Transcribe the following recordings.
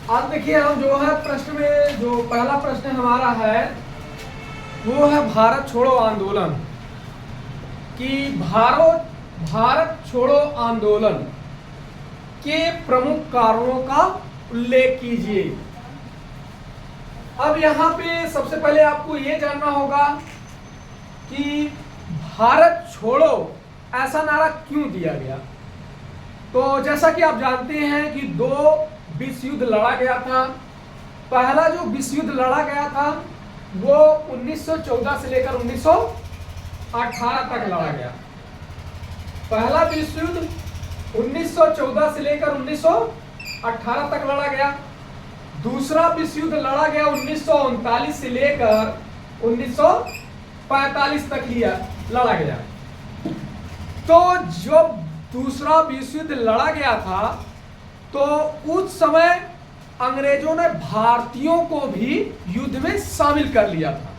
आज देखिए हम जो है प्रश्न में जो पहला प्रश्न हमारा है वो है भारत छोड़ो आंदोलन कि भारत छोड़ो आंदोलन के प्रमुख कारणों का उल्लेख कीजिए। अब यहाँ पे सबसे पहले आपको ये जानना होगा कि भारत छोड़ो ऐसा नारा क्यों दिया गया। तो जैसा कि आप जानते हैं कि दो विश्व युद्ध लड़ा गया था। पहला जो विश्व युद्ध लड़ा गया था वो 1914 से लेकर 1918 तक लड़ा गया। पहला विश्व युद्ध 1914 से लेकर 1918 तक लड़ा गया। दूसरा विश्व युद्ध लड़ा गया 1939 से लेकर 1945 तक लड़ा गया। तो जब दूसरा विश्व युद्ध लड़ा गया था तो उस समय अंग्रेजों ने भारतीयों को भी युद्ध में शामिल कर लिया था।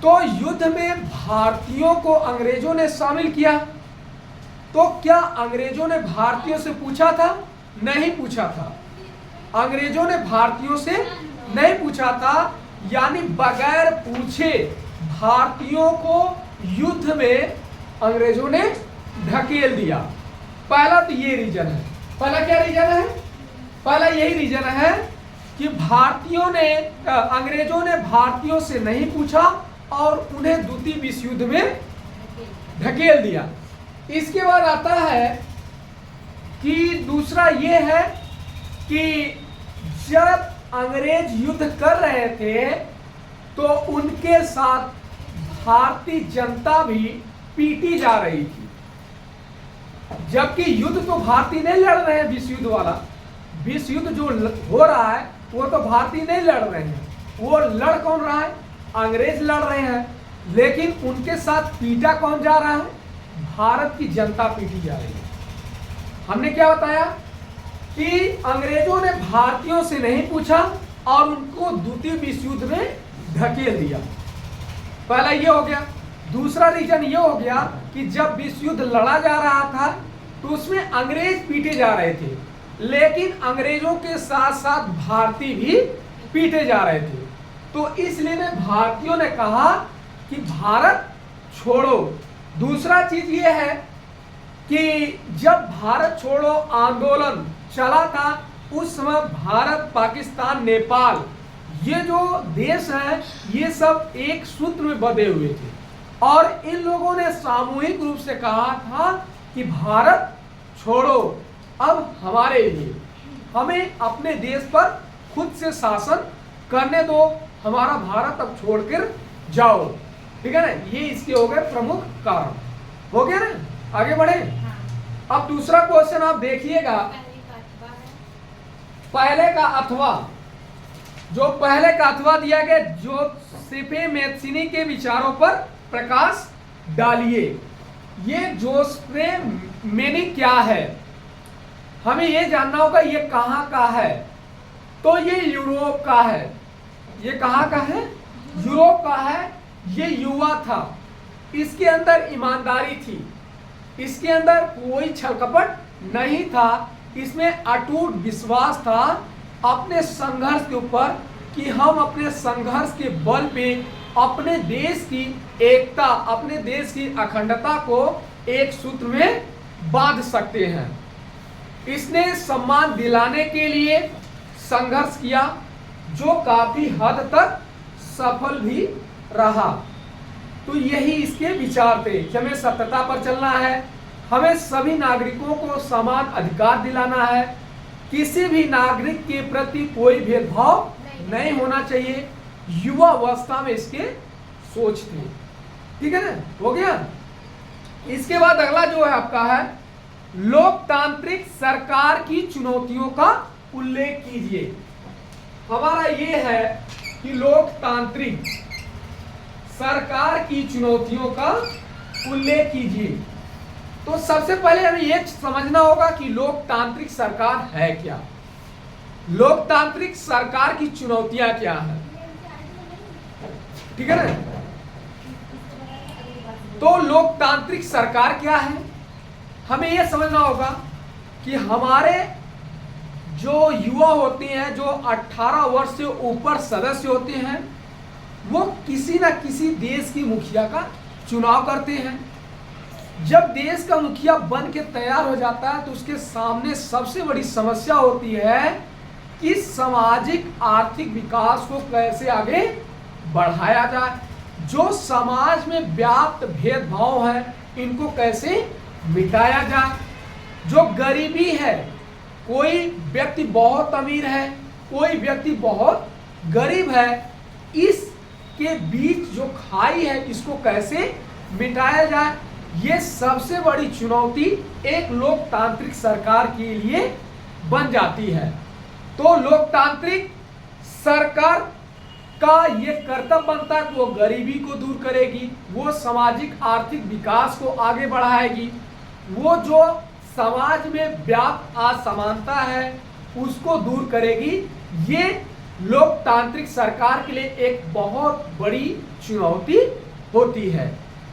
तो युद्ध में भारतीयों को अंग्रेजों ने शामिल किया तो क्या अंग्रेजों ने भारतीयों से पूछा था? नहीं पूछा था। अंग्रेजों ने भारतीयों से नहीं पूछा था, यानी बगैर पूछे भारतीयों को युद्ध में अंग्रेजों ने ढकेल दिया। पहला तो ये रीजन है। पहला क्या रीजन है? पहला यही रीजन है कि अंग्रेजों ने भारतीयों से नहीं पूछा और उन्हें द्वितीय विश्व युद्ध में ढकेल दिया। इसके बाद आता है कि दूसरा ये है कि जब अंग्रेज युद्ध कर रहे थे तो उनके साथ भारतीय जनता भी पीटी जा रही थी। जबकि युद्ध तो भारतीय नहीं लड़ रहे हैं, विश्व युद्ध वाला विश्व युद्ध जो हो रहा है वो तो भारतीय नहीं लड़ रहे हैं, वो लड़ कौन रहा है? अंग्रेज लड़ रहे हैं। लेकिन उनके साथ पीटा कौन जा रहा है? भारत की जनता पीटी जा रही है। हमने क्या बताया कि अंग्रेजों ने भारतीयों से नहीं पूछा और उनको द्वितीय विश्व युद्ध में ढकेल दिया। पहला ये हो गया। दूसरा रीजन ये हो गया कि जब विश्व युद्ध लड़ा जा रहा था तो उसमें अंग्रेज पीटे जा रहे थे, लेकिन अंग्रेजों के साथ साथ भारतीय भी पीटे जा रहे थे। तो इसलिए भारतीयों ने कहा कि भारत छोड़ो। दूसरा चीज ये है कि जब भारत छोड़ो आंदोलन चला था उस समय भारत, पाकिस्तान, नेपाल ये जो देश हैं ये सब एक सूत्र में बंधे हुए थे और इन लोगों ने सामूहिक रूप से कहा था कि भारत छोड़ो, अब हमारे लिए हमें अपने देश पर खुद से शासन करने दो, हमारा भारत अब छोड़कर जाओ। ठीक है ना, ये इसके हो गए प्रमुख कारण। हो गया ना, आगे बढ़े। अब दूसरा क्वेश्चन आप देखिएगा। पहले का अथवा, जो पहले का अथवा दिया गया, जोसेफ मैथ्यूनी के विचारों पर प्रकाश डालिए। ये जोसेफ मैथ्यूनी क्या है, हमें ये जानना होगा। ये कहाँ का है? तो ये यूरोप का है। ये कहाँ का है? यूरोप का है। ये युवा था, इसके अंदर ईमानदारी थी, इसके अंदर कोई छलकपट नहीं था, इसमें अटूट विश्वास था अपने संघर्ष के ऊपर कि हम अपने संघर्ष के बल पे अपने देश की एकता, अपने देश की अखंडता को एक सूत्र में बांध सकते हैं। इसने सम्मान दिलाने के लिए संघर्ष किया जो काफी हद तक सफल भी रहा। तो यही इसके विचार थे कि हमें सत्यता पर चलना है, हमें सभी नागरिकों को समान अधिकार दिलाना है, किसी भी नागरिक के प्रति कोई भेदभाव नहीं होना चाहिए। युवा अवस्था में इसके सोच थे। ठीक है ना, हो गया। इसके बाद अगला जो है आपका है लोकतांत्रिक सरकार की चुनौतियों का उल्लेख कीजिए। हमारा ये है कि लोकतांत्रिक सरकार की चुनौतियों का उल्लेख कीजिए। तो सबसे पहले हमें यह समझना होगा कि लोकतांत्रिक सरकार है क्या, लोकतांत्रिक सरकार की चुनौतियां क्या है। ठीक है ना, तो लोकतांत्रिक सरकार क्या है, हमें यह समझना होगा कि हमारे जो युवा होते हैं, जो 18 वर्ष से ऊपर सदस्य होते हैं, वो किसी ना किसी देश की मुखिया का चुनाव करते हैं। जब देश का मुखिया बन के तैयार हो जाता है तो उसके सामने सबसे बड़ी समस्या होती है कि सामाजिक आर्थिक विकास को कैसे आगे बढ़ाया जाए, जो समाज में व्याप्त भेदभाव है इनको कैसे मिटाया जाए, जो गरीबी है, कोई व्यक्ति बहुत अमीर है, कोई व्यक्ति बहुत गरीब है, इसके बीच जो खाई है इसको कैसे मिटाया जाए, ये सबसे बड़ी चुनौती एक लोकतांत्रिक सरकार के लिए बन जाती है। तो लोकतांत्रिक सरकार का ये कर्तव्य बनता है कि वो गरीबी को दूर करेगी, वो सामाजिक आर्थिक विकास को आगे बढ़ाएगी, वो जो समाज में व्याप्त असमानता है उसको दूर करेगी। ये लोकतांत्रिक सरकार के लिए एक बहुत बड़ी चुनौती होती है।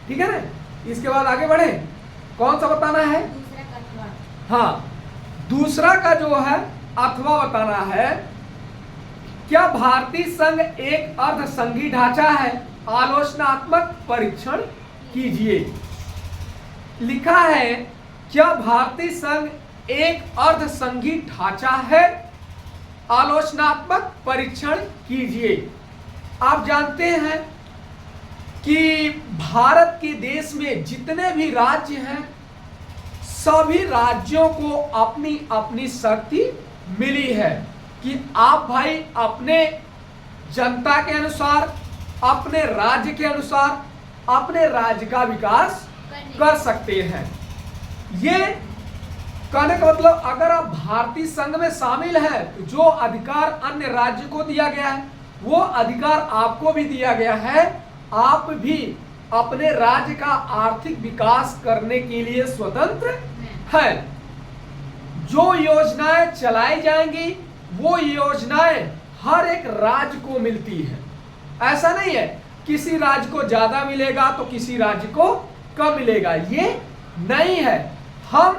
ठीक है ना? इसके बाद आगे बढ़े, कौन सा बताना है? हाँ, दूसरा का जो है अथवा बताना है। क्या भारतीय संघ एक अर्धसंघी ढांचा है? आलोचनात्मक परीक्षण कीजिए। लिखा है क्या भारतीय संघ एक अर्धसंघी ढांचा है? आलोचनात्मक परीक्षण कीजिए। आप जानते हैं कि भारत के देश में जितने भी राज्य हैं, सभी राज्यों को अपनी अपनी शक्ति मिली है कि आप भाई अपने जनता के अनुसार, अपने राज्य के अनुसार अपने राज्य का विकास कर सकते हैं। ये कहने का मतलब, अगर आप भारतीय संघ में शामिल हैं तो जो अधिकार अन्य राज्य को दिया गया है वो अधिकार आपको भी दिया गया है। आप भी अपने राज्य का आर्थिक विकास करने के लिए स्वतंत्र हैं। जो योजनाएं चलाई जाएंगी वो योजनाएं हर एक राज्य को मिलती है। ऐसा नहीं है किसी राज्य को ज्यादा मिलेगा तो किसी राज्य को कम मिलेगा, ये नहीं है। हम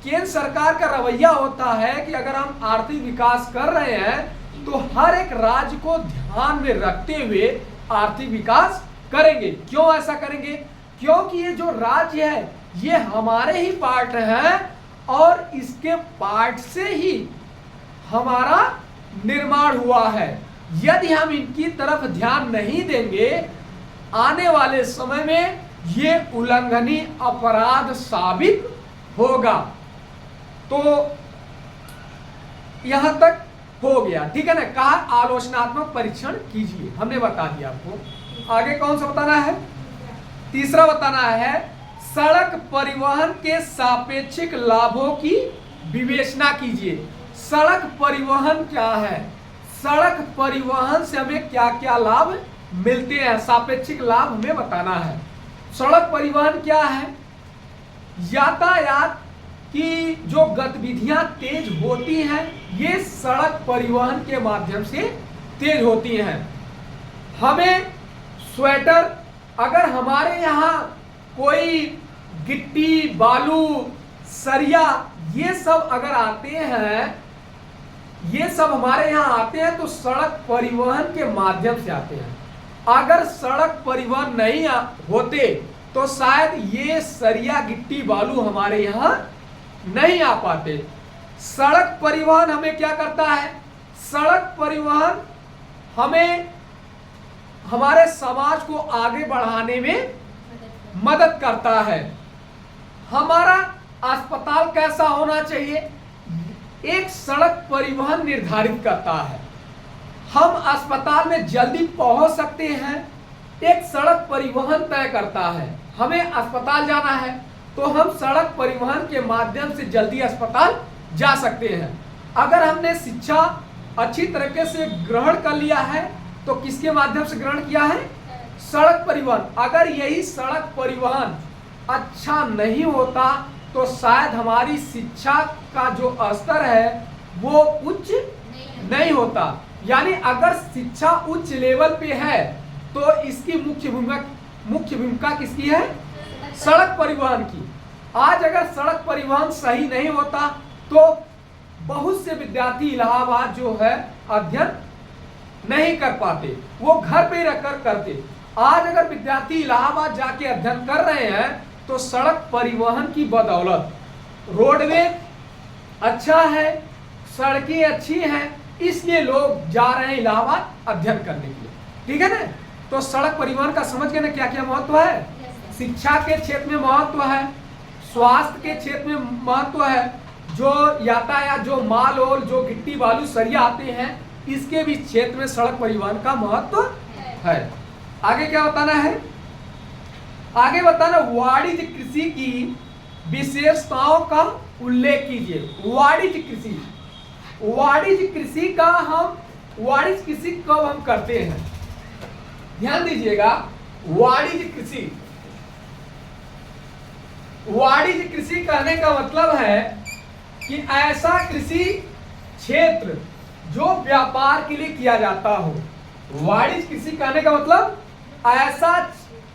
केंद्र सरकार का रवैया होता है कि अगर हम आर्थिक विकास कर रहे हैं तो हर एक राज्य को ध्यान में रखते हुए आर्थिक विकास करेंगे। क्यों ऐसा करेंगे? क्योंकि ये जो राज्य है ये हमारे ही पार्ट है और इसके पार्ट से ही हमारा निर्माण हुआ है। यदि हम इनकी तरफ ध्यान नहीं देंगे, आने वाले समय में ये उल्लंघनीय अपराध साबित होगा। तो यहां तक हो गया, ठीक है ना? कहा आलोचनात्मक परीक्षण कीजिए, हमने बता दिया आपको। आगे कौन सा बताना है? तीसरा बताना है सड़क परिवहन के सापेक्षिक लाभों की विवेचना कीजिए। सड़क परिवहन क्या है? सड़क परिवहन से हमें क्या क्या लाभ मिलते हैं, सापेक्षिक लाभ हमें बताना है। सड़क परिवहन क्या है? यातायात की जो गतिविधियां तेज होती हैं ये सड़क परिवहन के माध्यम से तेज होती हैं। हमें स्वेटर, अगर हमारे यहाँ कोई गिट्टी, बालू, सरिया ये सब अगर आते हैं, ये सब हमारे यहाँ आते हैं तो सड़क परिवहन के माध्यम से आते हैं। अगर सड़क परिवहन नहीं होते तो शायद ये सरिया, गिट्टी, बालू हमारे यहाँ नहीं आ पाते। सड़क परिवहन हमें क्या करता है? सड़क परिवहन हमें हमारे समाज को आगे बढ़ाने में मदद करता है। हमारा अस्पताल कैसा होना चाहिए? एक सड़क परिवहन निर्धारित करता है। हम अस्पताल में जल्दी पहुंच सकते हैं, एक सड़क परिवहन तय करता है। हमें अस्पताल जाना है तो हम सड़क परिवहन के माध्यम से जल्दी अस्पताल जा सकते हैं। अगर हमने शिक्षा अच्छी तरीके से ग्रहण कर लिया है तो किसके माध्यम से ग्रहण किया है? सड़क परिवहन। अगर यही सड़क परिवहन अच्छा नहीं होता तो शायद हमारी शिक्षा का जो स्तर है वो उच्च नहीं होता। यानी अगर शिक्षा उच्च लेवल पे है तो इसकी मुख्य भूमिका किसकी है? सड़क परिवहन की। आज अगर सड़क परिवहन सही नहीं होता तो बहुत से विद्यार्थी इलाहाबाद जो है अध्ययन नहीं कर पाते, वो घर पे रहकर करते। आज अगर विद्यार्थी इलाहाबाद जाके अध्ययन कर रहे हैं तो सड़क परिवहन की बदौलत, रोडवे अच्छा है, सड़कें अच्छी हैं, इसलिए लोग जा रहे हैं इलाहाबाद अध्ययन करने के लिए। ठीक है ना? तो सड़क परिवहन का समझ गए ना क्या क्या महत्व है? शिक्षा के क्षेत्र में महत्व है, स्वास्थ्य के क्षेत्र में महत्व है, जो यातायात, जो माल और जो गिट्टी बालू सरिया आते हैं, इसके भी क्षेत्र में सड़क परिवहन का महत्व है। आगे क्या बताना है? आगे बताना वाणिज्य कृषि की विशेषताओं का उल्लेख कीजिए। वाणिज्य कृषि, वाणिज्य कृषि का वाणिज्य कृषि कब हम करते हैं? ध्यान दीजिएगा, वाणिज्य कृषि, वाणिज्य कृषि कहने का मतलब है कि ऐसा कृषि क्षेत्र जो व्यापार के लिए किया जाता हो। वाणिज्य कृषि कहने का मतलब ऐसा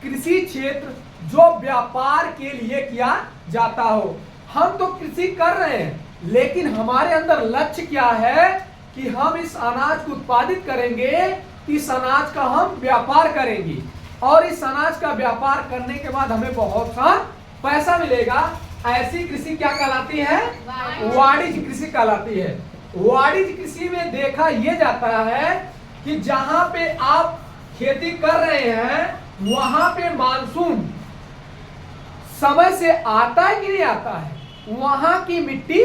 कृषि क्षेत्र जो व्यापार के लिए किया जाता हो। हम तो कृषि कर रहे हैं, लेकिन हमारे अंदर लक्ष्य क्या है कि हम इस अनाज को उत्पादित करेंगे, इस अनाज का हम व्यापार करेंगे, और इस अनाज का व्यापार करने के बाद हमें बहुत सा पैसा मिलेगा। ऐसी कृषि क्या कहलाती है? वाणिज्य कृषि कहलाती है। वाणिज्य कृषि में देखा यह जाता है कि जहां पे आप खेती कर रहे हैं वहां पे मानसून समय से आता है कि नहीं आता है, वहां की मिट्टी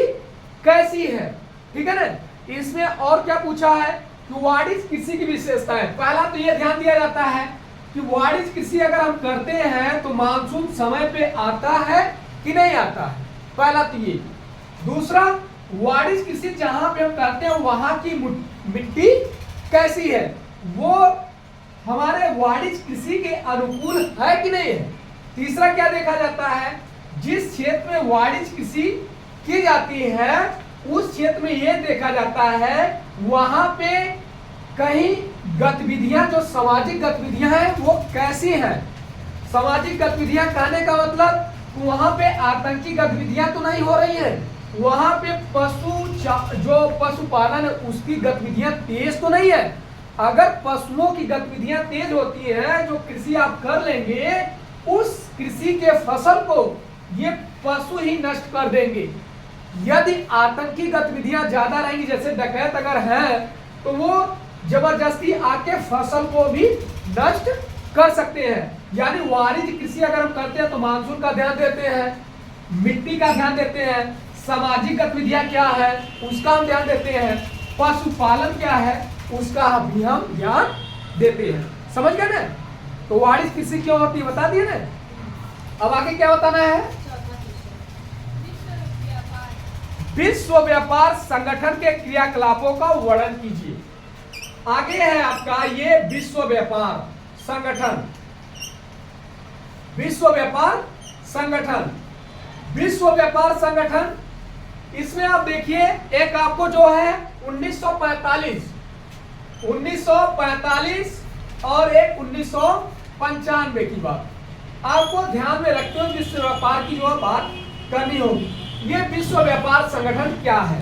कैसी है। ठीक है ना? इसमें और क्या पूछा है कि वाणिज्य कृषि की विशेषताएं। पहला तो यह ध्यान दिया जाता है कि वाणिज्य कृषि अगर हम करते हैं तो मानसून समय पे आता है कि नहीं आता है, पहला तो ये। दूसरा, वाणिज्य कृषि जहां पे हम करते हैं वहां की मिट्टी कैसी है, वो हमारे वाणिज्य कृषि के अनुकूल है कि नहीं है। तीसरा क्या देखा जाता है, जिस क्षेत्र में वाणिज्य कृषि की जाती है उस क्षेत्र में यह देखा जाता है वहां पे कहीं गतिविधियां, जो सामाजिक गतिविधियां हैं वो कैसी हैं। सामाजिक गतिविधियां कहने का मतलब वहां पे आतंकी गतिविधियां तो नहीं हो रही हैं, वहां पे जो पशुपालन है उसकी गतिविधियां तेज तो नहीं है। अगर पशुओं की गतिविधियां तेज होती हैं, जो कृषि आप कर लेंगे, उस कृषि के फसल को ये पशु ही नष्ट कर देंगे। यदि आतंकी गतिविधियां ज्यादा रहेंगी, जैसे डकैत अगर हैं, तो वो जबरदस्ती आके फसल को भी नष्ट कर सकते हैं। यानी वाणिज्य कृषि अगर हम करते हैं तो मानसून का ध्यान देते हैं, मिट्टी का ध्यान देते हैं, सामाजिक गतिविधियां क्या है उसका हम ध्यान देते हैं, पशुपालन क्या है उसका भी हम ध्यान देते हैं। समझ गए ना? तो वाणिज्य कृषि क्यों होती है बता दिए ना। अब आगे क्या बताना है? विश्व व्यापार संगठन के क्रियाकलापों का वर्णन कीजिए। आगे है आपका ये विश्व व्यापार संगठन। विश्व व्यापार संगठन, विश्व व्यापार संगठन, इसमें आप देखिए एक आपको जो है 1945 और एक 1995 की बात आपको ध्यान में रखते हुए विश्व व्यापार की जो बात करनी होगी। ये विश्व व्यापार संगठन क्या है?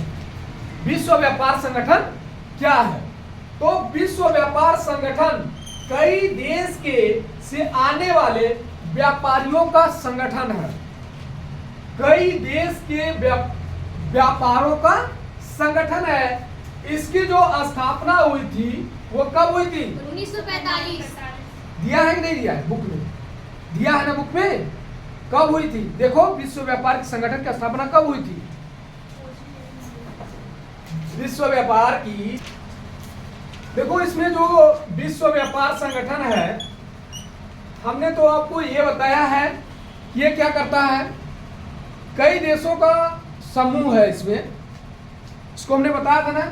विश्व व्यापार संगठन क्या है? तो विश्व व्यापार संगठन कई देश के से आने वाले व्यापारियों का संगठन है। कई देश के व्यापारों का संगठन है। इसकी जो स्थापना हुई थी वो कब हुई थी? 1945। दिया है कि नहीं दिया है? बुक में दिया है ना, बुक में। कब हुई थी? देखो विश्व व्यापार संगठन की स्थापना कब हुई थी? विश्व व्यापार की देखो, इसमें जो विश्व व्यापार संगठन है, हमने तो आपको ये बताया है कि ये क्या करता है, कई देशों का समूह है इसमें, इसको हमने बताया था ना।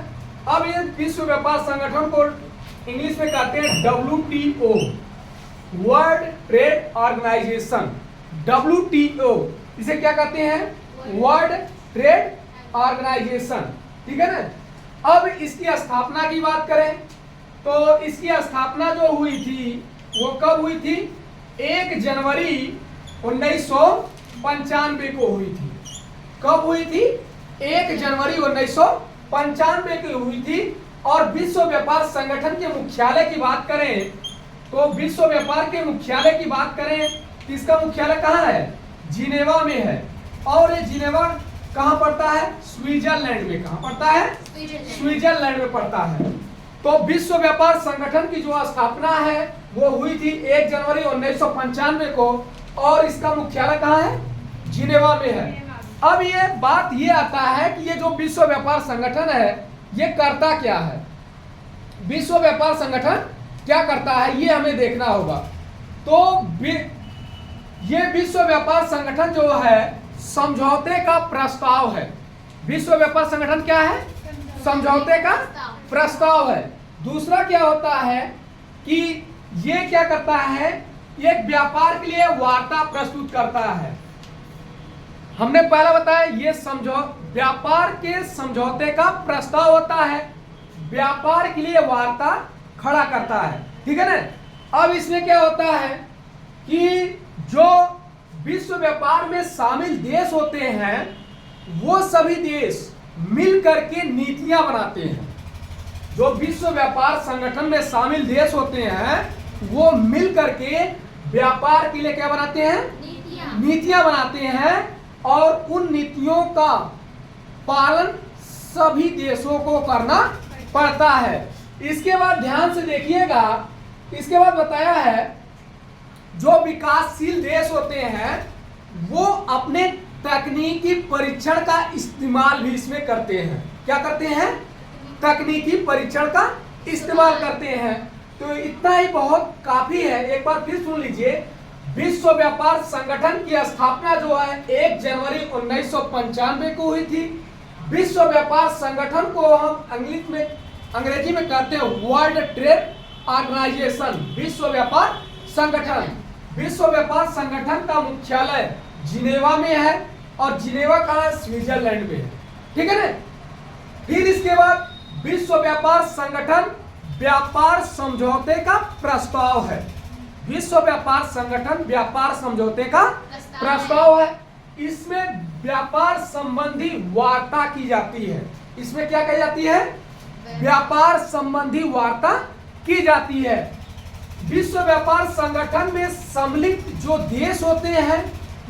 अब ये विश्व व्यापार संगठन को इंग्लिश में कहते हैं WTO, world trade organisation. WTO इसे क्या कहते हैं? World trade organisation. ठीक है ना? अब इसकी स्थापना की बात करें तो इसकी स्थापना जो हुई थी वो कब हुई थी? 1 जनवरी 1995 को हुई थी। कब हुई थी? 1 जनवरी 1995 की हुई थी। और विश्व व्यापार संगठन के मुख्यालय की बात करें तो विश्व व्यापार के मुख्यालय की बात करें, इसका मुख्यालय कहाँ है? जिनेवा में है। और ये जिनेवा कहाँ पड़ता है? स्विट्जरलैंड में। कहाँ पड़ता है? स्विट्जरलैंड में पड़ता है। तो विश्व व्यापार संगठन की जो स्थापना है वो हुई थी 1 जनवरी 1995 को, और इसका मुख्यालय कहाँ है? जिनेवा में है। अब ये बात ये आता है कि ये जो विश्व व्यापार संगठन है ये करता क्या है? विश्व व्यापार संगठन क्या करता है ये हमें देखना होगा। तो ये विश्व व्यापार संगठन जो है समझौते का प्रस्ताव है। विश्व व्यापार संगठन क्या है? समझौते का प्रस्ताव है। दूसरा क्या होता है कि ये क्या करता है? एक व्यापार के लिए वार्ता प्रस्तुत करता है। हमने पहला बताया ये व्यापार के समझौते का प्रस्ताव होता है, व्यापार के लिए वार्ता खड़ा करता है, ठीक है ना। अब इसमें क्या होता है कि जो विश्व व्यापार में शामिल देश होते हैं वो सभी देश मिल करके नीतियां बनाते हैं। जो विश्व व्यापार संगठन में शामिल देश होते हैं वो मिल करके व्यापार के लिए क्या बनाते हैं? नीतियां बनाते हैं, और उन नीतियों का पालन सभी देशों को करना पड़ता है। इसके बाद ध्यान से देखिएगा, इसके बाद बताया है जो विकासशील देश होते हैं वो अपने तकनीकी परीक्षण का इस्तेमाल भी इसमें करते हैं। क्या करते हैं? तकनीकी परीक्षण का इस्तेमाल करते हैं। तो इतना ही बहुत काफी है। एक बार फिर सुन लीजिए, विश्व व्यापार संगठन की स्थापना जो है 1 जनवरी 1995 को हुई थी। विश्व व्यापार संगठन को हम अंग्रेजी में कहते हैं वर्ल्ड ट्रेड ऑर्गेनाइजेशन, विश्व व्यापार संगठन। विश्व व्यापार संगठन का मुख्यालय जिनेवा में है, और जिनेवा कहाँ है? स्विट्जरलैंड में है, ठीक है ना। फिर इसके बाद विश्व व्यापार संगठन व्यापार समझौते का प्रस्ताव है। विश्व व्यापार संगठन व्यापार समझौते का प्रस्ताव है। इसमें व्यापार संबंधी वार्ता की जाती है। इसमें क्या कही जाती है? व्यापार संबंधी वार्ता की जाती है। विश्व व्यापार संगठन में सम्मिलित जो देश होते हैं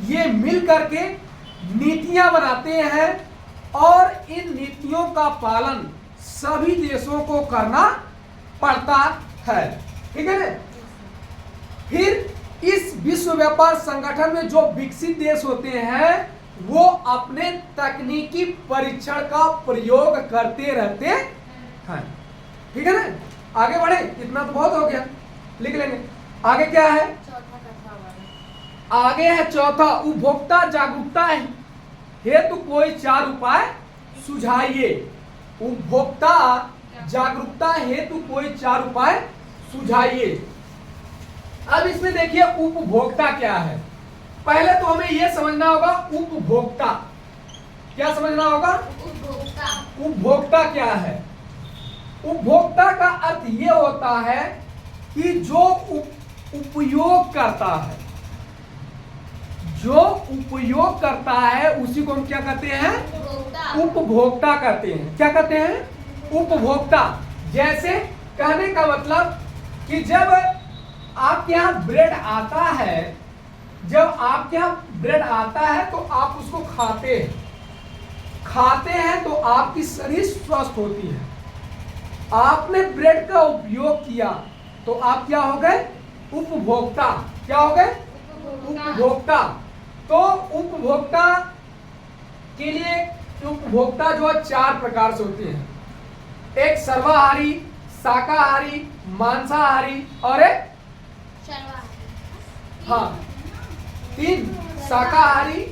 ये मिल करके नीतियां बनाते हैं, और इन नीतियों का पालन सभी देशों को करना पड़ता है, ठीक है ना। फिर इस विश्व व्यापार संगठन में जो विकसित देश होते हैं वो अपने तकनीकी परीक्षण का प्रयोग करते रहते हैं, ठीक है ना। आगे बढ़े, इतना तो बहुत हो गया, लिख लेंगे। आगे क्या है? आगे है चौथा, उपभोक्ता जागरूकता हेतु कोई 4 उपाय सुझाइए। उपभोक्ता जागरूकता हेतु कोई 4 उपाय सुझाइए। अब इसमें देखिए उपभोक्ता क्या है। पहले तो हमें यह समझना होगा उपभोक्ता क्या समझना होगा? उपभोक्ता क्या है? उपभोक्ता का अर्थ यह होता है कि जो उपयोग करता है, जो उपयोग करता है उसी को हम क्या कहते हैं? उपभोक्ता कहते हैं। क्या कहते हैं? उपभोक्ता। जैसे कहने का मतलब कि जब आपके यहाँ ब्रेड आता है, जब आपके यहाँ ब्रेड आता है तो आप उसको खाते हैं तो आपकी शरीर स्वस्थ होती है। आपने ब्रेड का उपयोग किया तो आप क्या हो गए? उपभोक्ता। क्या हो गए? उपभोक्ता। तो उपभोक्ता के लिए उपभोक्ता जो है 4 प्रकार से होते हैं। एक सर्वाहारी, शाकाहारी, मांसाहारी और एक हाँ 3 शाकाहारी,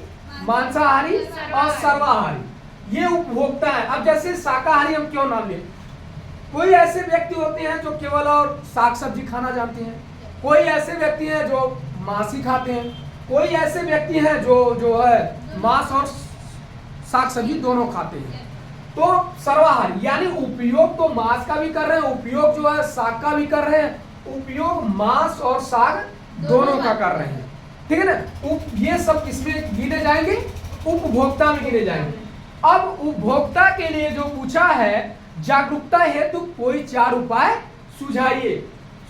मांसाहारी और सर्वाहारी, ये उपभोक्ता है। अब जैसे शाकाहारी हम क्यों नाम लें? कोई ऐसे व्यक्ति होते हैं जो केवल और साग सब्जी खाना जानते हैं, कोई ऐसे व्यक्ति हैं जो मांस ही खाते हैं, कोई ऐसे व्यक्ति हैं जो है मांस और साग सब्जी दोनों खाते हैं। तो सर्वाहारी यानी उपयोग तो मांस का भी कर रहे हैं, उपयोग जो है साग का भी कर रहे हैं, उपयोग मांस और साग दोनों का कर रहे हैं, ठीक है ना। ये सब किसमें गिने जाएंगे? उपभोक्ता में गिने जाएंगे। अब उपभोक्ता के लिए जो पूछा है, जागरूकता हेतु कोई 4 उपाय सुझाइए।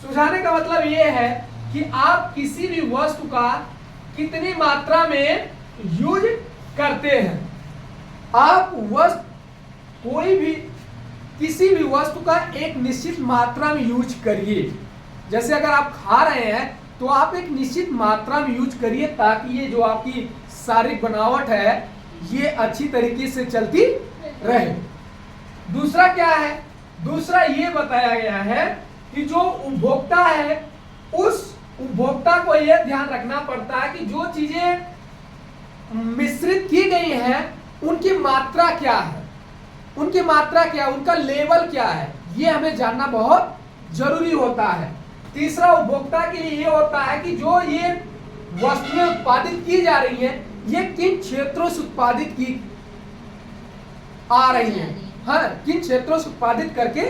सुझाने का मतलब ये है कि आप किसी भी वस्तु का कितनी मात्रा में यूज करते हैं। आप कोई भी किसी भी वस्तु का एक निश्चित मात्रा में यूज करिए। जैसे अगर आप खा रहे हैं तो आप एक निश्चित मात्रा में यूज करिए, ताकि ये जो आपकी शारीरिक बनावट है ये अच्छी तरीके से चलती रहे। दूसरा क्या है? दूसरा ये बताया गया है कि जो उपभोक्ता है उस उपभोक्ता को यह ध्यान रखना पड़ता है कि जो चीजें मिश्रित की गई हैं उनकी मात्रा क्या है, उनकी मात्रा क्या, उनका लेवल क्या है, ये हमें जानना बहुत जरूरी होता है। तीसरा उपभोक्ता के लिए ये होता है कि जो ये वस्तुएं उत्पादित की जा रही हैं ये किन क्षेत्रों से उत्पादित की आ रही हैं, हाँ, किन क्षेत्रों से उत्पादित करके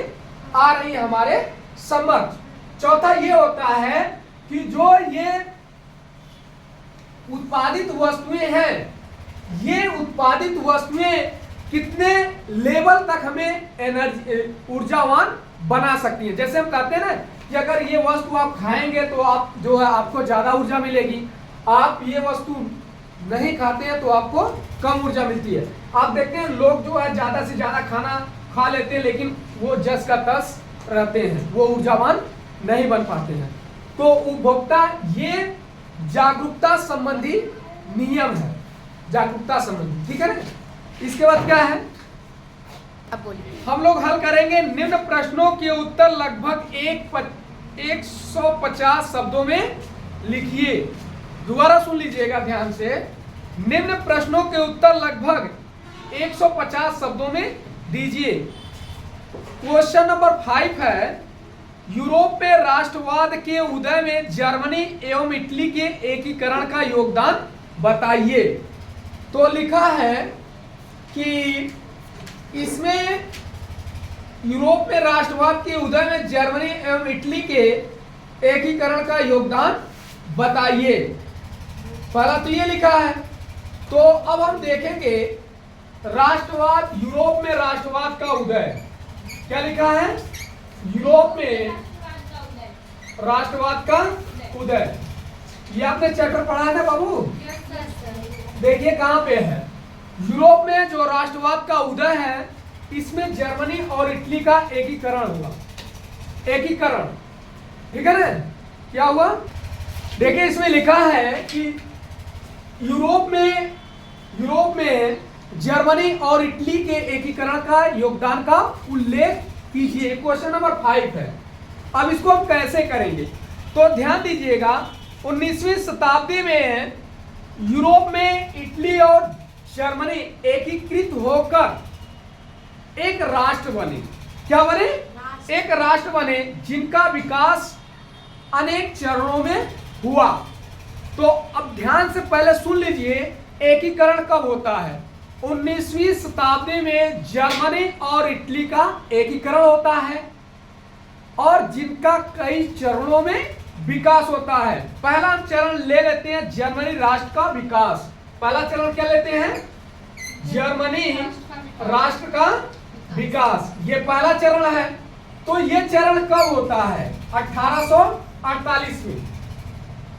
आ रही है हमारे समक्ष। चौथा ये होता है कि जो ये उत्पादित वस्तुएं हैं, ये उत्पादित वस्तुएं कितने लेवल तक हमें एनर्जी ऊर्जावान बना सकती है। जैसे हम कहते हैं ना कि अगर ये वस्तु आप खाएंगे तो आप जो है आपको ज्यादा ऊर्जा मिलेगी, आप ये वस्तु नहीं खाते हैं तो आपको कम ऊर्जा मिलती है। आप देखते हैं लोग जो है ज्यादा से ज्यादा खाना खा लेते हैं लेकिन वो जस का तस रहते हैं, वो ऊर्जावान नहीं बन पाते हैं। तो उपभोक्ता ये जागरूकता संबंधी नियम है, जागरूकता संबंधी, ठीक है ना। इसके बाद क्या है, हम लोग हल करेंगे निम्न प्रश्नों के उत्तर लगभग 150 शब्दों में लिखिए। दोबारा सुन लीजिएगा ध्यान से। निम्न प्रश्नों के उत्तर लगभग 150 शब्दों में दीजिए। क्वेश्चन नंबर 5 है, यूरोप में राष्ट्रवाद के उदय में जर्मनी एवं इटली के एकीकरण का योगदान बताइए। तो लिखा है कि इसमें यूरोप में राष्ट्रवाद के उदय में जर्मनी एवं इटली के एकीकरण का योगदान बताइए। पहला तो ये लिखा है। तो अब हम देखेंगे राष्ट्रवाद, यूरोप में राष्ट्रवाद का उदय, क्या लिखा है, यूरोप में राष्ट्रवाद का उदय। ये आपने चैप्टर पढ़ा है ना बाबू, देखिए कहां पे है। यूरोप में जो राष्ट्रवाद का उदय है इसमें जर्मनी और इटली का एकीकरण हुआ, एकीकरण, ठीक है ना। क्या हुआ, देखिए इसमें लिखा है कि यूरोप में जर्मनी और इटली के एकीकरण का योगदान का उल्लेख कीजिए। क्वेश्चन नंबर 5 है। अब इसको हम कैसे करेंगे, तो ध्यान दीजिएगा। 19वीं शताब्दी में यूरोप में इटली और जर्मनी एकीकृत होकर एक राष्ट्र बने। क्या बने, एक राष्ट्र बने जिनका विकास अनेक चरणों में हुआ। तो अब ध्यान से पहले सुन लीजिए, एकीकरण कब होता है, 19वीं शताब्दी में जर्मनी और इटली का एकीकरण होता है और जिनका कई चरणों में विकास होता है। पहला चरण ले लेते हैं जर्मनी राष्ट्र का विकास। पहला चरण क्या लेते हैं, जर्मनी राष्ट्र का विकास, ये पहला चरण है। तो ये चरण कब होता है, 1848 में।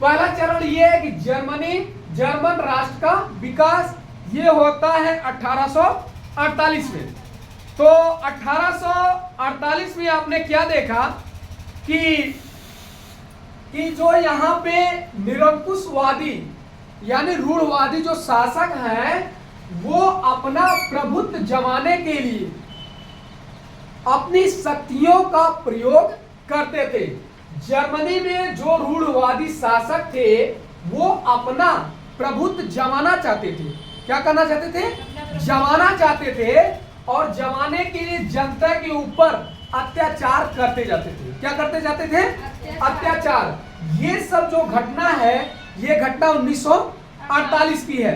पहला चरण ये है कि जर्मन राष्ट्र का विकास, ये होता है 1848 में। तो 1848 में आपने क्या देखा कि जो यहाँ पे निरंकुशवादी यानी रूढ़वादी जो शासक हैं वो अपना प्रभुत्व जमाने के लिए अपनी शक्तियों का प्रयोग करते थे। जर्मनी में जो रूढ़वादी शासक थे वो अपना प्रभुत्व जमाना चाहते थे। क्या करना चाहते थे, जमाना चाहते थे, और जमाने के लिए जनता के ऊपर अत्याचार करते जाते थे। क्या करते जाते थे, अत्याचार। ये सब जो घटना है ये घटना 1948 की है।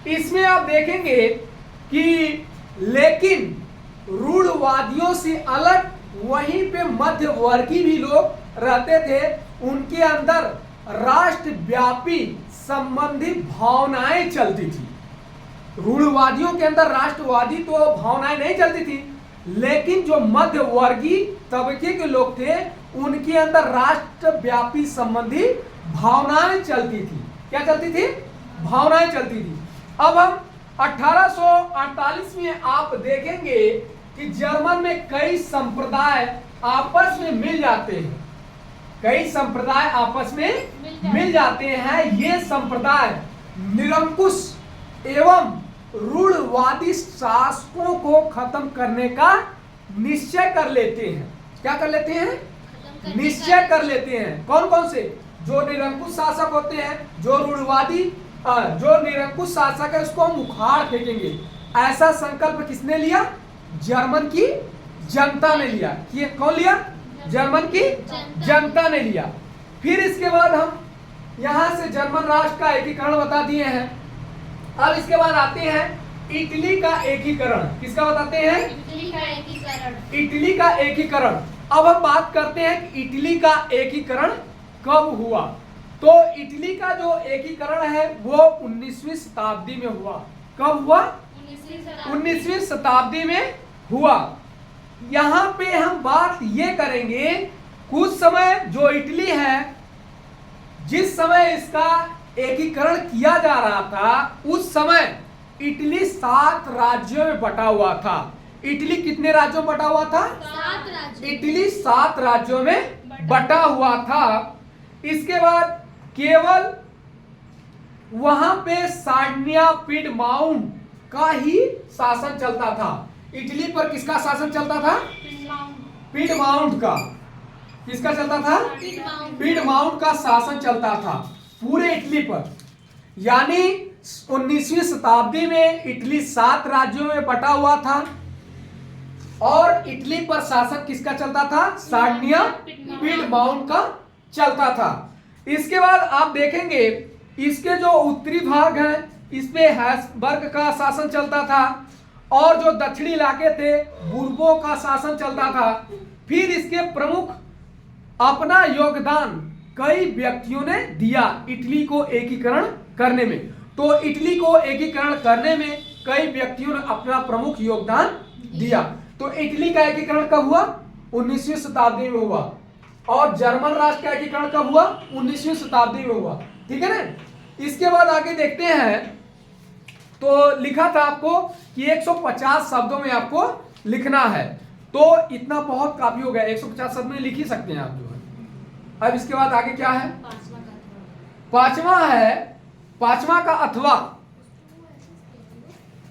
इसमें आप देखेंगे कि लेकिन रूढ़वादियों से अलग वहीं पे मध्यवर्गीय भी लोग रहते थे। उनके अंदर राष्ट्रव्यापी संबंधी भावनाएं चलती थी। रूढ़वादियों के अंदर राष्ट्रवादी तो भावनाएं नहीं चलती थी, लेकिन जो मध्यवर्गीय तबके के लोग थे उनके अंदर राष्ट्रव्यापी संबंधी भावनाएं चलती थी। क्या चलती थी? भावनाएं चलती थी। अब हम 1848 में आप देखेंगे कि जर्मन में कई संप्रदाय आपस में मिल जाते हैं। कई संप्रदाय आपस में मिल जाते हैं। ये संप्रदाय निरंकुश एवं रूढ़वादी शासकों को खत्म करने का निश्चय कर लेते हैं। क्या कर लेते हैं? निश्चय कर लेते हैं। कौन कौन से? जो निरंकुश शासक होते हैं, जो रूढ़वादी, जो निरंकुश शासक है उसको हम उखाड़ फेंकेंगे। ऐसा संकल्प किसने लिया? जर्मन की जनता ने लिया। ये कौन लिया? जर्मन की जनता ने लिया। फिर इसके बाद हम यहां से जर्मन राष्ट्र का एकीकरण बता दिए हैं। अब इसके बाद आते हैं इटली का एकीकरण। किसका बताते हैं? इटली का एकीकरण। इटली का एकीकरण। अब हम बात करते हैं कि इटली का एकीकरण कब हुआ। तो इटली का जो एकीकरण है वो 19वीं शताब्दी में हुआ। कब हुआ? 19वीं शताब्दी में हुआ। यहां पे हम बात ये करेंगे, कुछ समय जो इटली है, जिस समय इसका एकीकरण किया जा रहा था उस समय इटली 7 राज्यों में बटा हुआ था। इटली कितने राज्यों में बटा हुआ था? 7 राज्य। इटली 7 राज्यों में बटा हुआ था। इसके बाद केवल वहां पे सार्डिनिया पिडमाउंट का ही शासन चलता था। इटली पर किसका शासन चलता था? पिडमाउंट का। किसका चलता था? पिडमाउंट का शासन चलता था पूरे इटली पर। यानी 19वीं शताब्दी में इटली 7 राज्यों में बटा हुआ था और इटली पर शासन किसका चलता था? सार्डिनिया पिडमाउंट का चलता था। इसके बाद आप देखेंगे इसके जो उत्तरी भाग हैं इस पे हैब्सबर्ग का शासन चलता था और जो दक्षिणी इलाके थे बुर्बो का शासन चलता था। फिर इसके प्रमुख अपना योगदान कई व्यक्तियों ने दिया इटली को एकीकरण करने में। तो इटली को एकीकरण करने में कई व्यक्तियों ने अपना प्रमुख योगदान दिया। तो इटली का एकीकरण कब हुआ? 19वीं शताब्दी में हुआ। और जर्मन राष्ट्र का एकीकरण कब हुआ? 19वीं शताब्दी में हुआ। ठीक है ना? इसके बाद आगे देखते हैं। तो लिखा था आपको कि 150 शब्दों में आपको लिखना है। तो इतना बहुत काफी हो गया। 150 शब्द में लिख ही सकते हैं आप जो है। अब इसके बाद आगे क्या है? पांचवा है, पांचवा का अथवा।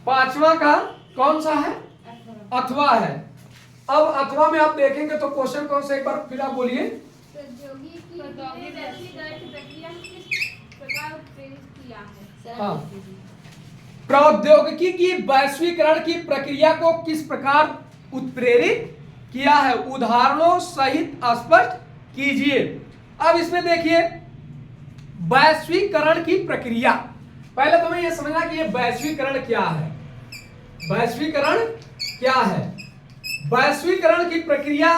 पांचवा का कौन सा है? अथवा है। अब अथवा में आप देखेंगे तो क्वेश्चन कौन सा, एक बार फिर आप बोलिए। हाँ, प्रौद्योगिकी की वैश्वीकरण की प्रक्रिया को किस प्रकार उत्प्रेरित किया है? उदाहरणों सहित स्पष्ट कीजिए। अब इसमें देखिए वैश्वीकरण की प्रक्रिया। पहले तो हमें यह समझना कि ये वैश्वीकरण क्या है। वैश्वीकरण क्या है? वैश्वीकरण की प्रक्रिया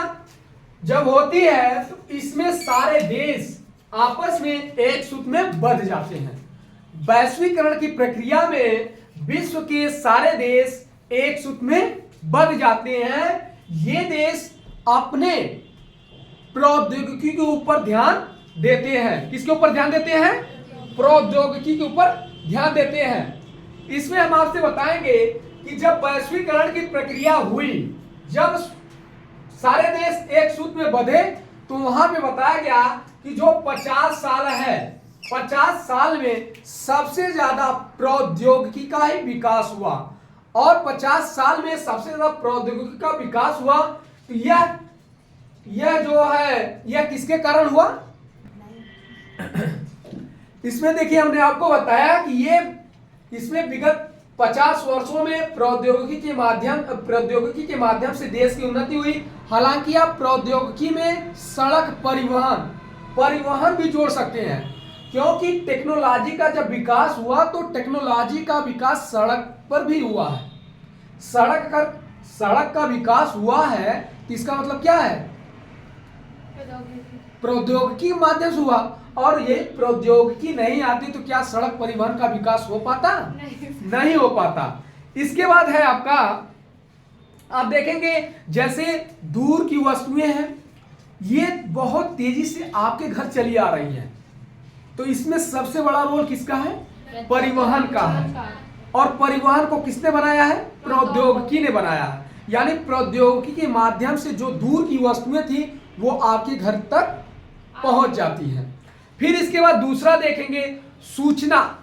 जब होती है तो इसमें सारे देश आपस में एक सूत्र में बंध जाते हैं। वैश्वीकरण की प्रक्रिया में विश्व के सारे देश एक सूत्र में बंध जाते हैं। ये देश अपने प्रौद्योगिकी के ऊपर ध्यान देते हैं। किसके ऊपर ध्यान देते हैं? प्रौद्योगिकी के ऊपर ध्यान देते हैं। इसमें हम आपसे बताएंगे कि जब वैश्वीकरण की प्रक्रिया हुई, जब सारे देश एक सूत्र में बंधे, तो वहां पे बताया गया कि जो 50 साल है, 50 साल में सबसे ज्यादा प्रौद्योगिकी का ही विकास हुआ। और 50 साल में सबसे ज्यादा प्रौद्योगिकी का विकास हुआ। तो यह जो है यह किसके कारण हुआ? इसमें देखिए हमने आपको बताया कि ये इसमें विगत 50 वर्षों में प्रौद्योगिकी के माध्यम से देश की उन्नति हुई। हालांकि आप प्रौद्योगिकी में सड़क परिवहन भी जोड़ सकते हैं, क्योंकि टेक्नोलॉजी का जब विकास हुआ तो टेक्नोलॉजी का विकास सड़क पर भी हुआ है। सड़क का विकास हुआ है तो इसका मतलब क्या है? प्रौद्योगिकी के माध्यम से हुआ। और ये प्रौद्योगिकी नहीं आती तो क्या सड़क परिवहन का विकास हो पाता? नहीं हो पाता। इसके बाद है आपका, आप देखेंगे जैसे दूर की वस्तुएं हैं, ये बहुत तेजी से आपके घर चली आ रही हैं, तो इसमें सबसे बड़ा रोल किसका है? परिवहन का है। और परिवहन को किसने बनाया है? प्रौद्योगिकी ने बनाया है। यानी प्रौद्योगिकी के माध्यम से जो दूर की वस्तुएं थी वो आपके घर तक पहुंच जाती हैं। फिर इसके बाद दूसरा देखेंगे सूचना,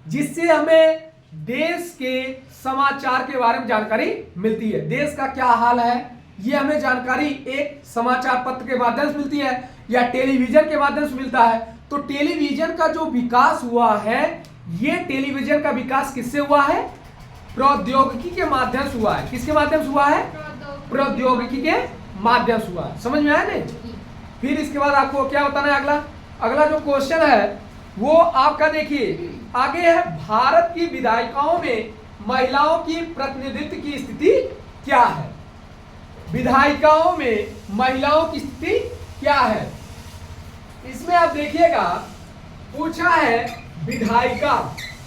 जिससे हमें देश के समाचार के बारे में जानकारी मिलती है। देश का क्या हाल है ये हमें जानकारी एक समाचार पत्र के माध्यम से मिलती है या टेलीविजन के माध्यम से मिलता है। तो टेलीविजन का जो विकास हुआ है, ये टेलीविजन का विकास किससे हुआ है? प्रौद्योगिकी के माध्यम से हुआ है। किसके माध्यम से हुआ है? प्रौद्योगिकी के माध्यम से हुआ है। समझ में आया नहीं? फिर इसके बाद आपको क्या बताना है? अगला जो क्वेश्चन है वो आपका देखिए आगे है, भारत की विधायिकाओं में महिलाओं की प्रतिनिधित्व की स्थिति क्या है? विधायिकाओं में महिलाओं की स्थिति क्या है? इसमें आप देखिएगा पूछा है विधायिका।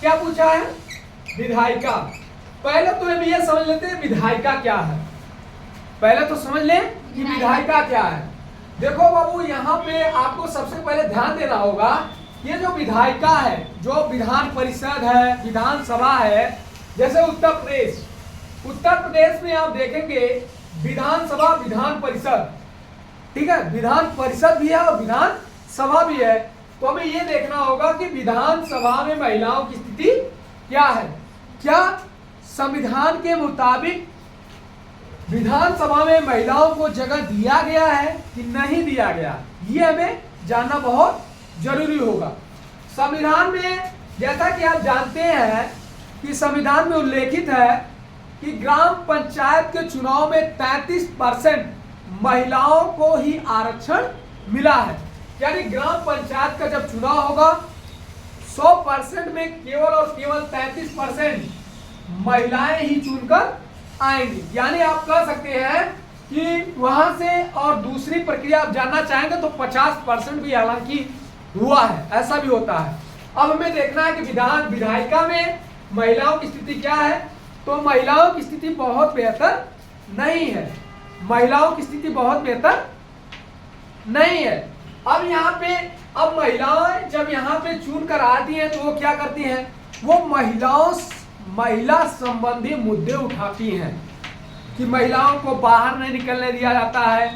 क्या पूछा है? विधायिका। पहले तो ये समझ लेते हैं विधायिका क्या है। पहले तो समझ लें कि विधायिका क्या है। देखो बाबू, यहाँ पे आपको सबसे पहले ध्यान देना होगा, ये जो विधायिका है, जो विधान परिषद है, विधानसभा है, जैसे उत्तर प्रदेश में आप देखेंगे विधानसभा, विधान परिषद, ठीक है, विधान परिषद भी है और विधान सभा भी है। तो हमें ये देखना होगा कि विधानसभा में महिलाओं की स्थिति क्या है। क्या संविधान के मुताबिक विधानसभा में महिलाओं को जगह दिया गया है कि नहीं दिया गया, ये हमें जानना बहुत जरूरी होगा। संविधान में जैसा कि आप जानते हैं कि संविधान में उल्लेखित है कि ग्राम पंचायत के चुनाव में 33% महिलाओं को ही आरक्षण मिला है। यानी ग्राम पंचायत का जब चुनाव होगा 100% में केवल और केवल 33% महिलाएं ही चुनकर आएंगी। यानी आप कह सकते हैं कि वहां से, और दूसरी प्रक्रिया आप जानना चाहेंगे तो 50% भी हालांकि हुआ है, ऐसा भी होता है। अब हमें देखना है कि विधायिका में महिलाओं की स्थिति क्या है। तो महिलाओं की स्थिति बहुत बेहतर नहीं है। महिलाओं की स्थिति बहुत बेहतर नहीं है। अब यहाँ पे, अब महिलाएं जब यहाँ पे चुन कर आती हैं तो वो क्या करती हैं? वो महिला संबंधी मुद्दे उठाती हैं कि महिलाओं को बाहर नहीं निकलने दिया जाता है,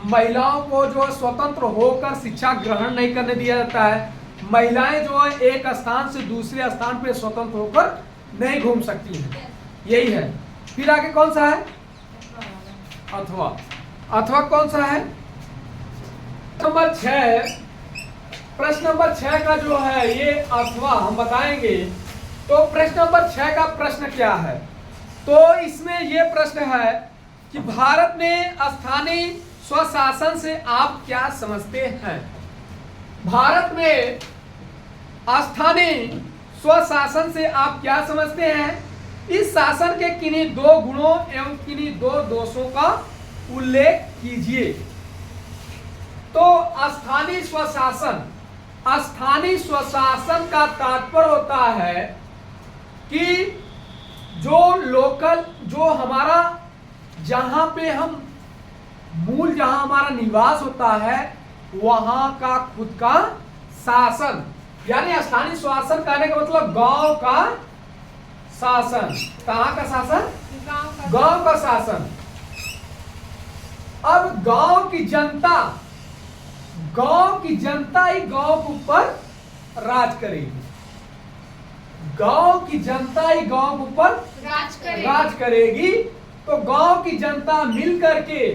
महिलाओं को जो स्वतंत्र होकर शिक्षा ग्रहण नहीं करने दिया जाता है, महिलाएं जो है एक स्थान से दूसरे स्थान पे स्वतंत्र होकर नहीं घूम सकती हैं। यही है। फिर आगे कौन सा है? अथवा कौन सा है? नंबर 6, प्रश्न नंबर 6 का जो है ये अथवा हम बताएंगे। तो प्रश्न नंबर 6 का प्रश्न क्या है? तो इसमें ये प्रश्न है कि भारत में स्थानीय स्वशासन से आप क्या समझते हैं? भारत में स्थानीय स्वशासन से आप क्या समझते हैं? इस शासन के किन्हीं 2 गुणों एवं किन्हीं 2 दोषों का उल्लेख कीजिए। तो स्थानीय स्वशासन का तात्पर्य होता है कि जो हमारा, जहां पे हम जहां हमारा निवास होता है वहां का खुद का शासन। यानी स्थानीय शासन कहने का मतलब गांव का शासन। कहां का शासन? गांव का शासन। अब गांव की जनता ही गांव के ऊपर राज करेगी। गांव की जनता ही गांव के ऊपर राज करेगी। तो गांव की जनता मिल करके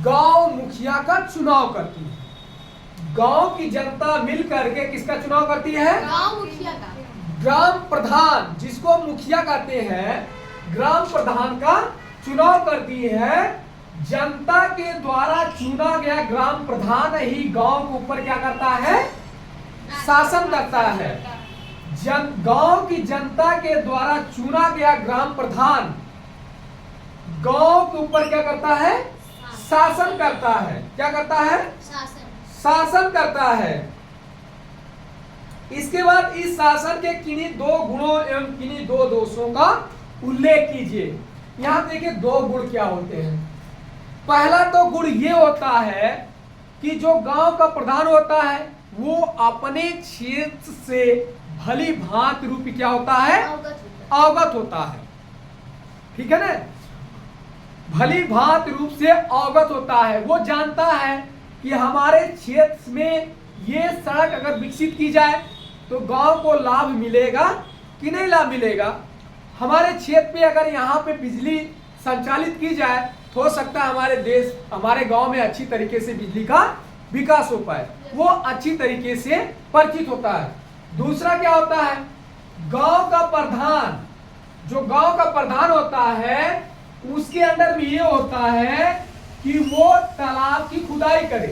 गांव मुखिया का चुनाव करती है। गांव की जनता मिल करके किसका चुनाव करती है? गांव मुखिया का। ग्राम प्रधान, जिसको मुखिया कहते हैं, ग्राम प्रधान का चुनाव करती है। जनता के द्वारा चुना गया ग्राम प्रधान ही गांव के ऊपर क्या करता है? शासन करता है। गांव की जनता के द्वारा चुना गया ग्राम प्रधान गांव के ऊपर क्या करता है? शासन करता है। क्या करता है? शासन करता है। इसके बाद इस शासन के किन्हीं दो गुणों एवं किन्हीं दो दोषों का उल्लेख कीजिए। यहां देखिए दो गुण क्या होते हैं। पहला तो गुण ये होता है कि जो गांव का प्रधान होता है वो अपने क्षेत्र से भली भांति रूप क्या होता है, अवगत होता है। ठीक है ना, भली भांति रूप से अवगत होता है। वो जानता है कि हमारे क्षेत्र में ये सड़क अगर विकसित की जाए तो गांव को लाभ मिलेगा कि नहीं लाभ मिलेगा। हमारे क्षेत्र पे अगर यहाँ पे बिजली संचालित की जाए तो हो सकता है हमारे देश, हमारे गांव में अच्छी तरीके से बिजली का विकास हो पाए। वो अच्छी तरीके से परिचित होता है। दूसरा क्या होता है, गांव का प्रधान, जो गांव का प्रधान होता है उसके अंदर भी ये होता है कि वो तालाब की खुदाई करे।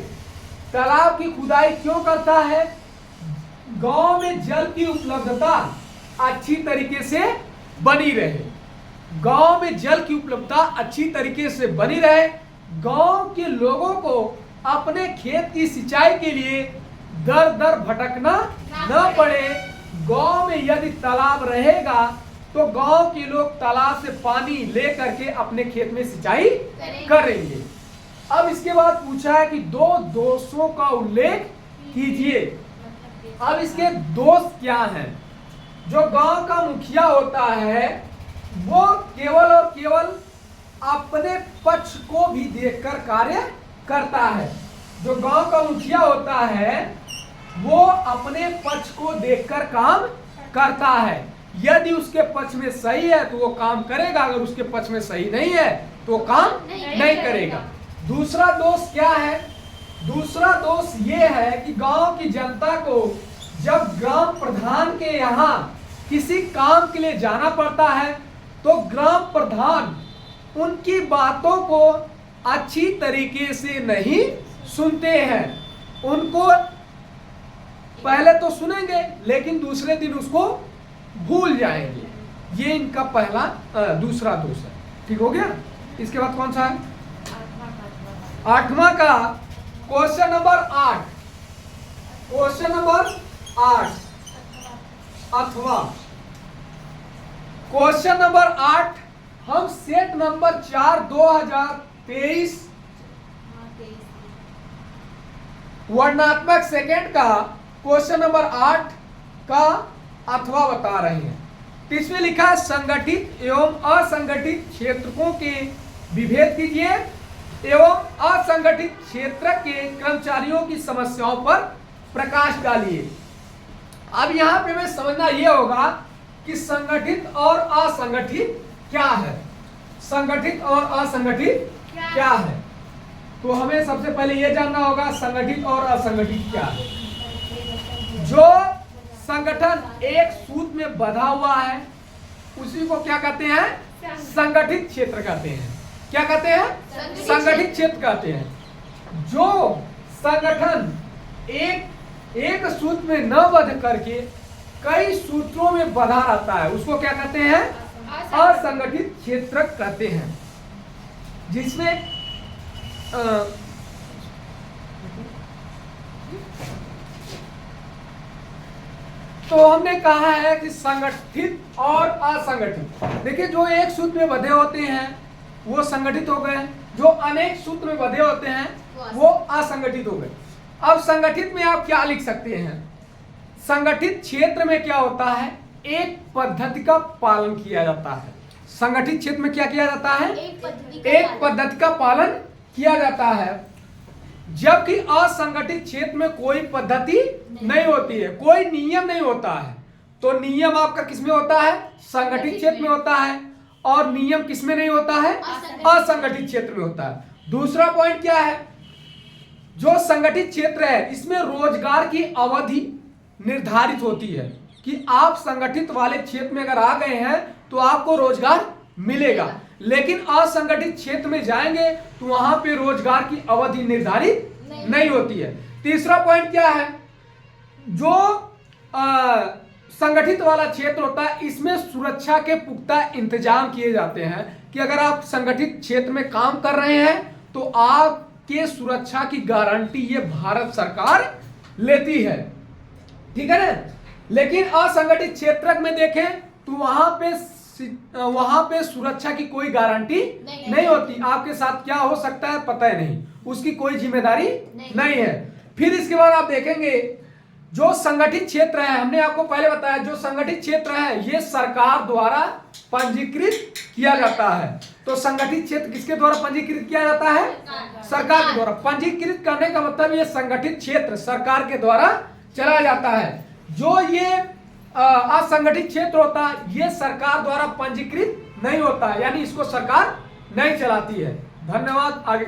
तालाब की खुदाई क्यों करता है, गांव में जल की उपलब्धता अच्छी तरीके से बनी रहे। गांव में जल की उपलब्धता अच्छी तरीके से बनी रहे, गांव के लोगों को अपने खेत की सिंचाई के लिए दर दर भटकना न पड़े। गांव में यदि तालाब रहेगा तो गांव के लोग तालाब से पानी ले करके अपने खेत में सिंचाई करेंगे। अब इसके बाद पूछा है कि दो दोषों का उल्लेख कीजिए। अब इसके दोष क्या हैं। जो गांव का मुखिया होता है वो केवल और केवल अपने पक्ष को भी देखकर कार्य करता है। जो गांव का मुखिया होता है वो अपने पक्ष को देखकर काम करता है। यदि उसके पक्ष में सही है तो वो काम करेगा, अगर उसके पक्ष में सही नहीं है तो वो काम नहीं करेगा। दूसरा दोष क्या है, दूसरा दोष ये है कि गांव की जनता को जब ग्राम प्रधान के यहाँ किसी काम के लिए जाना पड़ता है तो ग्राम प्रधान उनकी बातों को अच्छी तरीके से नहीं सुनते हैं। उनको पहले तो सुनेंगे लेकिन दूसरे दिन उसको भूल जाएंगे। ये इनका पहला दूसरा दोष है। ठीक हो गया। इसके बाद कौन सा है, आठवां का क्वेश्चन नंबर 8। क्वेश्चन नंबर 8 अथवा क्वेश्चन नंबर 8 हम सेट नंबर 4 2023 वर्णात्मक सेकंड का क्वेश्चन नंबर 8 का अथवा बता रहे हैं। तो इसमें लिखा है संगठित एवं असंगठित क्षेत्रकों के विभेद कीजिए एवं असंगठित क्षेत्र के कर्मचारियों की समस्याओं पर प्रकाश डालिए। अब यहाँ पे हमें समझना यह होगा कि संगठित और असंगठित क्या है। संगठित और असंगठित क्या है, तो हमें सबसे पहले यह जानना होगा संगठित और असंगठित क्या है। जो संगठन एक सूत्र में बंधा हुआ है उसी को क्या कहते हैं, संगठित क्षेत्र कहते हैं। क्या कहते हैं, संगठित क्षेत्र कहते हैं। जो संगठन एक सूत्र में न बंध करके कई सूत्रों में बंधा रहता है उसको क्या कहते हैं, असंगठित क्षेत्र कहते हैं। जिसमें तो हमने कहा है कि संगठित और असंगठित। देखिए जो एक सूत्र में बंधे होते हैं वो संगठित हो गए, जो अनेक सूत्र में बंधे होते हैं वो असंगठित हो गए। अब संगठित में आप क्या लिख सकते हैं, संगठित क्षेत्र में क्या होता है, एक पद्धति का पालन किया जाता है। संगठित क्षेत्र में क्या किया जाता है, एक पद्धति का पालन किया जाता है। जबकि असंगठित क्षेत्र में कोई पद्धति नहीं होती है, कोई नियम नहीं होता है। तो नियम आपका किसमें होता है, संगठित क्षेत्र में होता है, और नियम किसमें नहीं होता है, असंगठित क्षेत्र में होता है। दूसरा पॉइंट क्या है, जो संगठित क्षेत्र है इसमें रोजगार की अवधि निर्धारित होती है कि आप संगठित वाले क्षेत्र में अगर आ गए हैं तो आपको रोजगार मिलेगा। लेकिन असंगठित क्षेत्र में जाएंगे तो वहां पे रोजगार की अवधि निर्धारित नहीं होती है। तीसरा पॉइंट क्या है, जो संगठित वाला क्षेत्र होता है इसमें सुरक्षा के पुख्ता इंतजाम किए जाते हैं कि अगर आप संगठित क्षेत्र में काम कर रहे हैं तो आपके सुरक्षा की गारंटी ये भारत सरकार लेती है। ठीक है ना। लेकिन असंगठित क्षेत्र में देखें तो वहां पे सुरक्षा की कोई गारंटी नहीं होती। आपके साथ क्या हो सकता है पता ही नहीं, उसकी कोई जिम्मेदारी नहीं है। फिर इसके बाद आप देखेंगे जो संगठित क्षेत्र है, हमने आपको पहले बताया जो संगठित क्षेत्र है ये सरकार द्वारा पंजीकृत किया जाता है। तो संगठित क्षेत्र किसके द्वारा पंजीकृत किया जाता है? सरकार के द्वारा। पंजीकृत करने का मतलब ये संगठित क्षेत्र सरकार के द्वारा चला जाता है। जो ये असंगठित क्षेत्र होता है ये सरकार द्वारा पंजीकृत नहीं होता है, यानी इसको सरकार नहीं चलाती है। धन्यवाद। आगे